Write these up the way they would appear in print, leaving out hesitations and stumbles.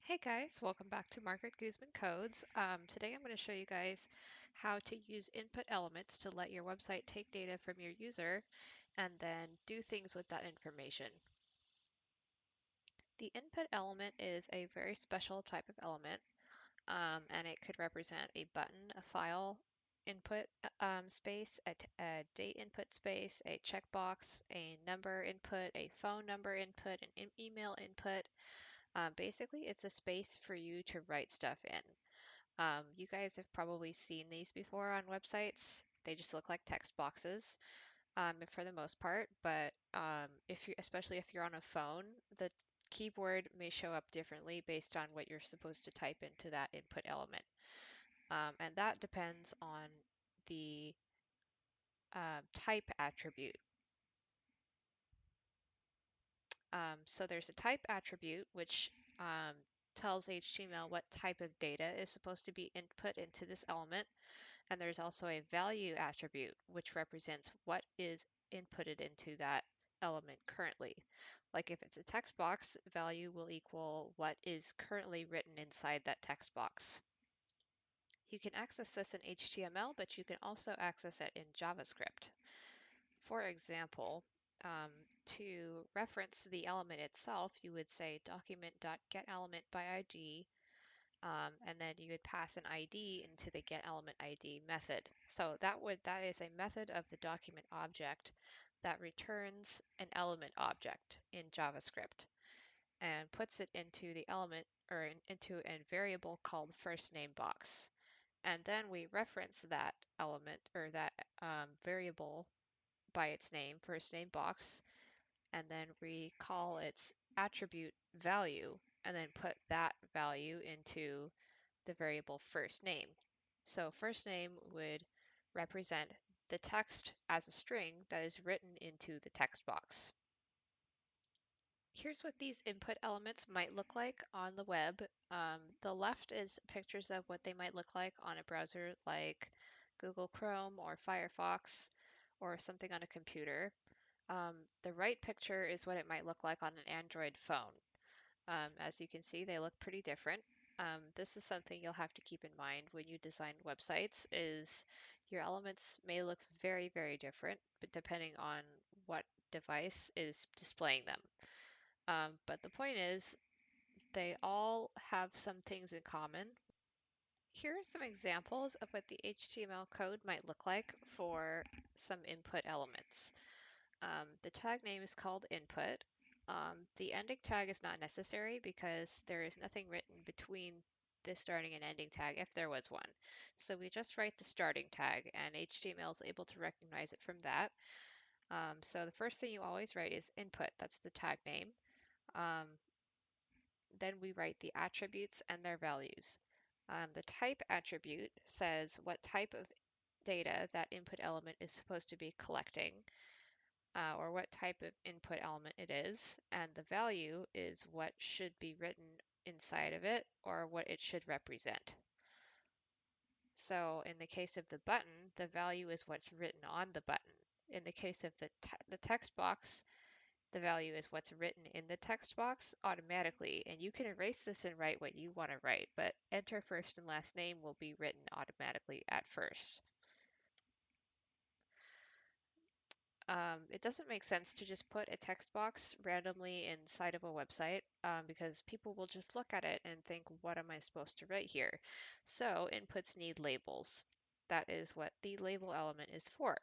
Hey guys, welcome back to Margaret Guzman Codes. Today I'm going to show you guys how to use input elements to let your website take data from your user and then do things with that information. The input element is a very special type of element, and it could represent a button, a file input space, a date input space, a checkbox, a number input, a phone number input, an email input. Basically, it's a space for you to write stuff in. You guys have probably seen these before on websites. They just look like text boxes for the most part, but especially if you're on a phone, the keyboard may show up differently based on what you're supposed to type into that input element. And that depends on the type attribute. So there's a type attribute which tells HTML what type of data is supposed to be input into this element. And there's also a value attribute, which represents what is inputted into that element currently. Like if it's a text box, value will equal what is currently written inside that text box. You can access this in HTML, but you can also access it in JavaScript. For example, to reference the element itself, you would say document.getElementById, and then you would pass an ID into the getElementID method. So that is a method of the document object that returns an element object in JavaScript and puts it into the element or into a variable called first name box. And then we reference that element or that variable by its name, first name box, and then we call its attribute value and then put that value into the variable first name. So first name would represent the text as a string that is written into the text box. Here's what these input elements might look like on the web. The left is pictures of what they might look like on a browser like Google Chrome or Firefox or something on a computer. The right picture is what it might look like on an Android phone. As you can see, they look pretty different. This is something you'll have to keep in mind when you design websites is your elements may look very, very different, but depending on what device is displaying them. But the point is they all have some things in common. Here are some examples of what the HTML code might look like for some input elements. The tag name is called input. The ending tag is not necessary because there is nothing written between the starting and ending tag if there was one. So we just write the starting tag and HTML is able to recognize it from that. So the first thing you always write is input, that's the tag name. Then we write the attributes and their values. The type attribute says what type of data that input element is supposed to be collecting. Or what type of input element it is, and the value is what should be written inside of it or what it should represent. So in the case of the button, the value is what's written on the button. In the case of the text box, the value is what's written in the text box automatically, and you can erase this and write what you want to write, but enter first and last name will be written automatically at first. It doesn't make sense to just put a text box randomly inside of a website because people will just look at it and think, what am I supposed to write here? So inputs need labels. That is what the label element is for.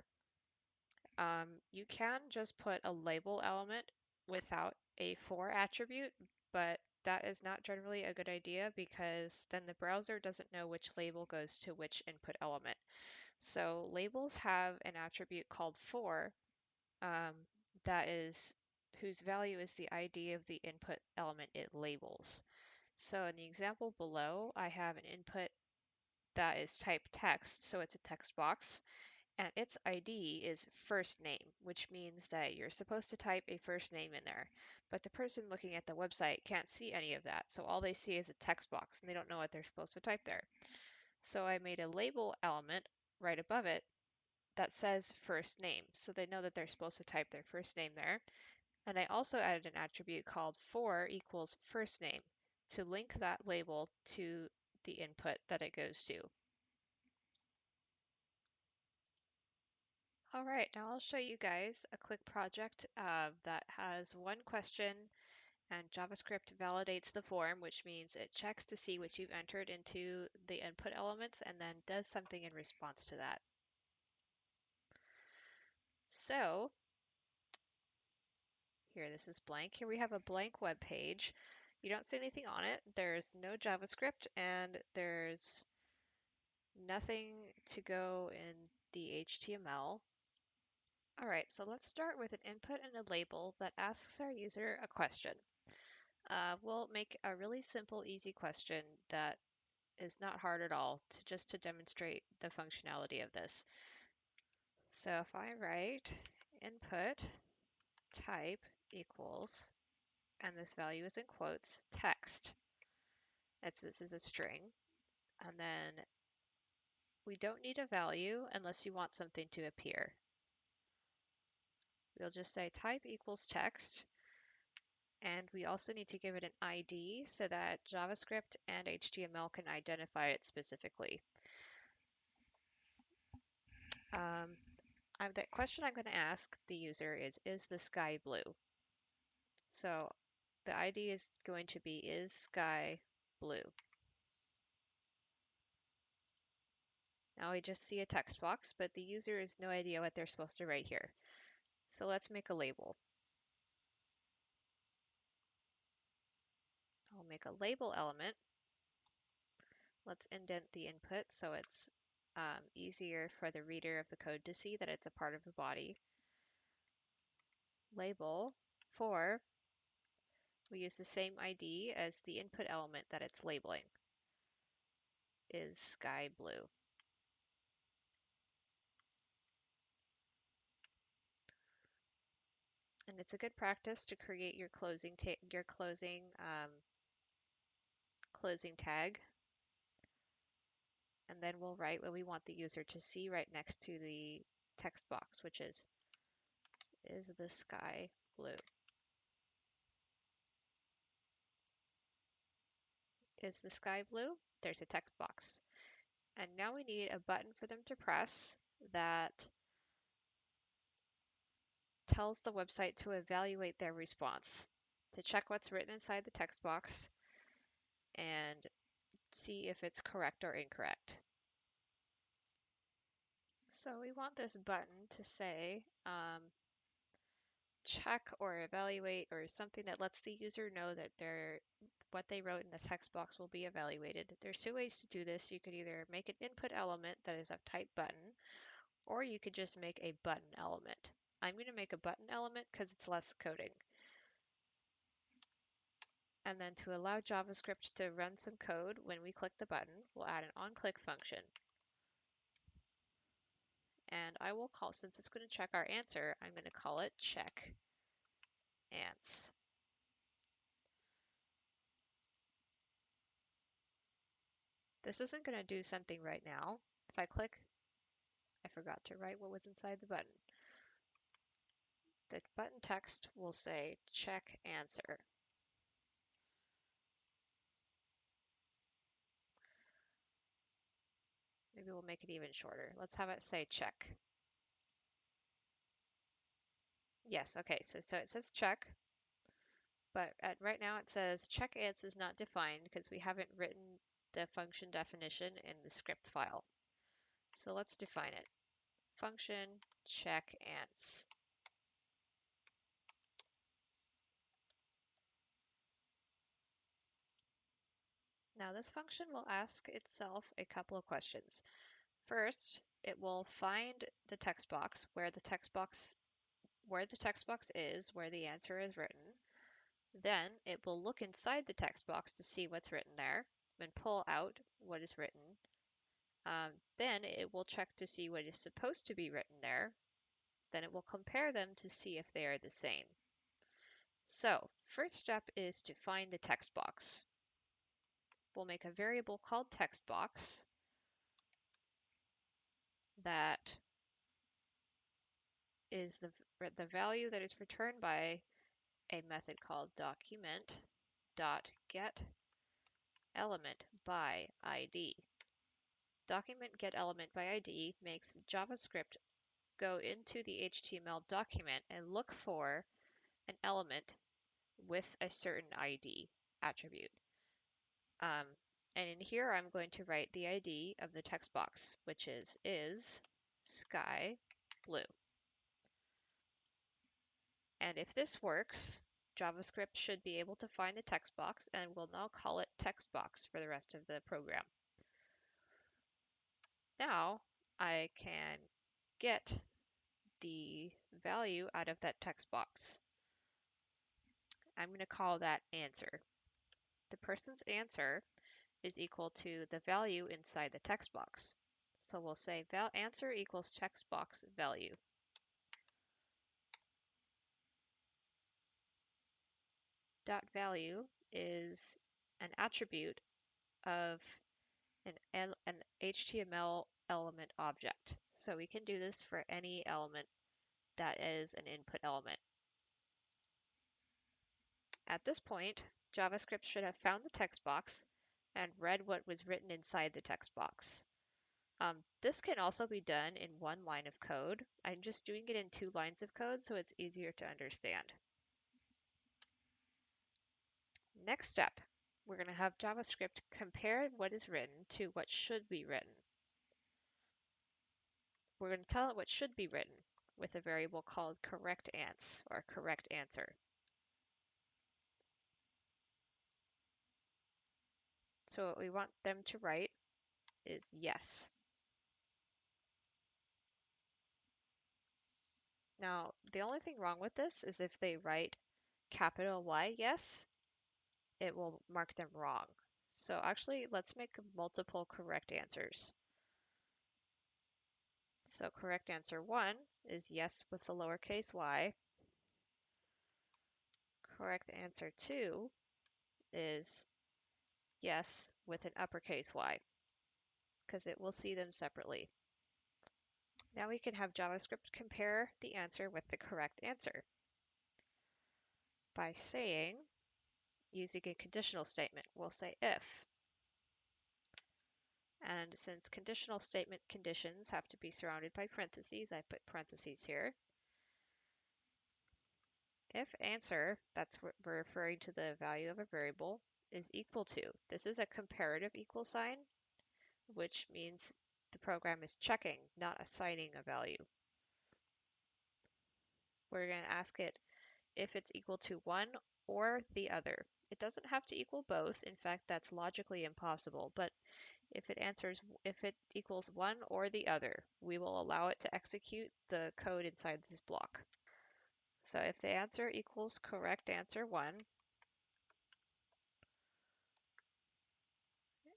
You can just put a label element without a for attribute, but that is not generally a good idea because then the browser doesn't know which label goes to which input element. So labels have an attribute called for um, that is whose value is the ID of the input element it labels. So in the example below, I have an input that is type text, so it's a text box, and its ID is first name, which means that you're supposed to type a first name in there. But the person looking at the website can't see any of that, so all they see is a text box, and they don't know what they're supposed to type there. So I made a label element right above it that says first name. So they know that they're supposed to type their first name there. And I also added an attribute called for equals first name to link that label to the input that it goes to. All right, now I'll show you guys a quick project that has one question, and JavaScript validates the form, which means it checks to see what you've entered into the input elements and then does something in response to that. So here, this is blank. Here we have a blank web page. You don't see anything on it. There's no JavaScript and there's nothing to go in the HTML. All right, so let's start with an input and a label that asks our user a question. We'll make a really simple, easy question that is not hard at all just to demonstrate the functionality of this. So if I write input type equals, and this value is in quotes, text, this is a string, and then we don't need a value unless you want something to appear. We'll just say type equals text, and we also need to give it an ID so that JavaScript and HTML can identify it specifically. The question I'm going to ask the user is the sky blue? So the ID is going to be, is sky blue? Now we just see a text box, but the user has no idea what they're supposed to write here. So let's make a label. I'll make a label element. Let's indent the input so it's easier for the reader of the code to see that it's a part of the body. Label for, we use the same ID as the input element that it's labeling, is sky blue. And it's a good practice to create your closing tag, and then we'll write what we want the user to see right next to the text box, which is the sky blue? Is the sky blue? There's a text box. And now we need a button for them to press that tells the website to evaluate their response, to check what's written inside the text box and see if it's correct or incorrect. So we want this button to say check or evaluate, or something that lets the user know that what they wrote in the text box will be evaluated. There's two ways to do this. You could either make an input element that is of type button, or you could just make a button element. I'm going to make a button element because it's less coding. And then to allow JavaScript to run some code when we click the button, we'll add an onClick function. And I will call, since it's going to check our answer, I'm going to call it check ans. This isn't going to do something right now. If I click, I forgot to write what was inside the button. The button text will say check answer. Maybe we'll make it even shorter. Let's have it say check. Yes, okay, so it says check, but right now it says check ans is not defined because we haven't written the function definition in the script file. So let's define it. Function check ans. Now this function will ask itself a couple of questions. First, it will find the text box where the text box is, where the answer is written. Then it will look inside the text box to see what's written there and pull out what is written. Then it will check to see what is supposed to be written there. Then it will compare them to see if they are the same. So first step is to find the text box. We'll make a variable called text box that is the value that is returned by a method called document.get element by ID. Document get element by ID makes JavaScript go into the HTML document and look for an element with a certain ID attribute. And in here, I'm going to write the ID of the text box, which is sky blue. And if this works, JavaScript should be able to find the text box and will now call it text box for the rest of the program. Now I can get the value out of that text box. I'm going to call that answer. The person's answer is equal to the value inside the text box. So we'll say answer equals text box value. Dot value is an attribute of an HTML element object. So we can do this for any element that is an input element. At this point, JavaScript should have found the text box and read what was written inside the text box. This can also be done in one line of code. I'm just doing it in 2 lines of code so it's easier to understand. Next step, we're going to have JavaScript compare what is written to what should be written. We're going to tell it what should be written with a variable called correctAnse or correct answer. So what we want them to write is yes. Now, the only thing wrong with this is if they write capital Y yes, it will mark them wrong. So actually, let's make multiple correct answers. So correct answer 1 is yes with the lowercase y. Correct answer 2 is yes with an uppercase y, because it will see them separately. Now we can have JavaScript compare the answer with the correct answer by saying, using a conditional statement, we'll say if. And since conditional statement conditions have to be surrounded by parentheses, I put parentheses here. If answer, that's what we're referring to the value of a variable, is equal to, this is a comparative equal sign, which means the program is checking, not assigning a value. We're going to ask it if it's equal to 1 or the other. It doesn't have to equal both. In fact, that's logically impossible. But if it equals 1 or the other, we will allow it to execute the code inside this block. So if the answer equals correct answer 1,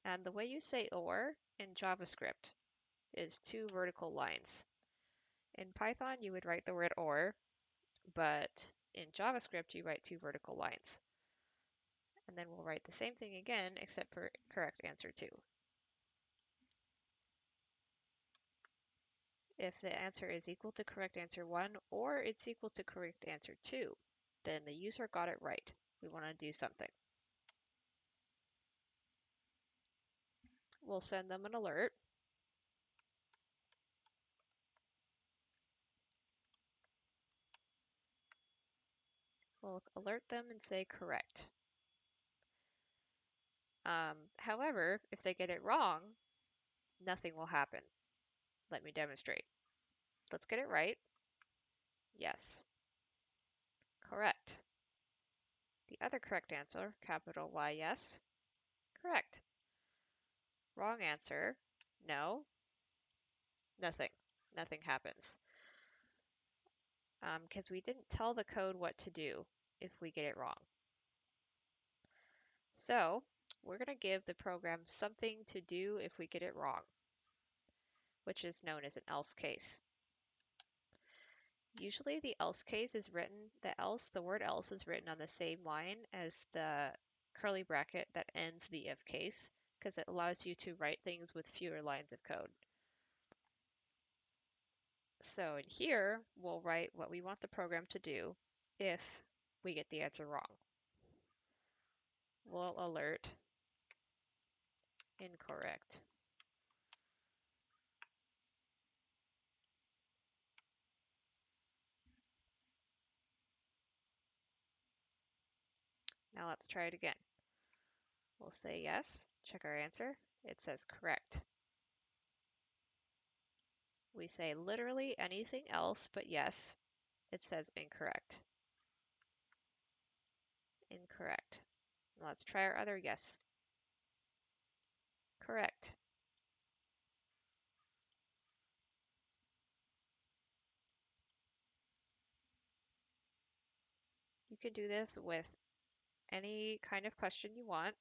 and the way you say or in JavaScript is 2 vertical lines. In Python, you would write the word or, but in JavaScript, you write 2 vertical lines. And then we'll write the same thing again, except for correct answer 2. If the answer is equal to correct answer 1 or it's equal to correct answer 2, then the user got it right. We want to do something. We'll send them an alert. We'll alert them and say correct. However, if they get it wrong, nothing will happen. Let me demonstrate. Let's get it right. Yes. Correct. The other correct answer, capital Y, yes. Correct. Wrong answer, no. Nothing. Nothing happens. Because we didn't tell the code what to do if we get it wrong. So we're going to give the program something to do if we get it wrong, which is known as an else case. Usually the else case is written, the word else is written on the same line as the curly bracket that ends the if case, because it allows you to write things with fewer lines of code. So in here, we'll write what we want the program to do if we get the answer wrong. We'll alert incorrect. Now let's try it again. We'll say yes, check our answer. It says correct. We say literally anything else but yes. It says incorrect. Incorrect. Let's try our other yes. Correct. You can do this with any kind of question you want.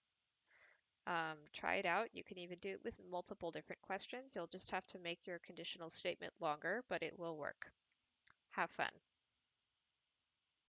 Try it out. You can even do it with multiple different questions. You'll just have to make your conditional statement longer, but it will work. Have fun.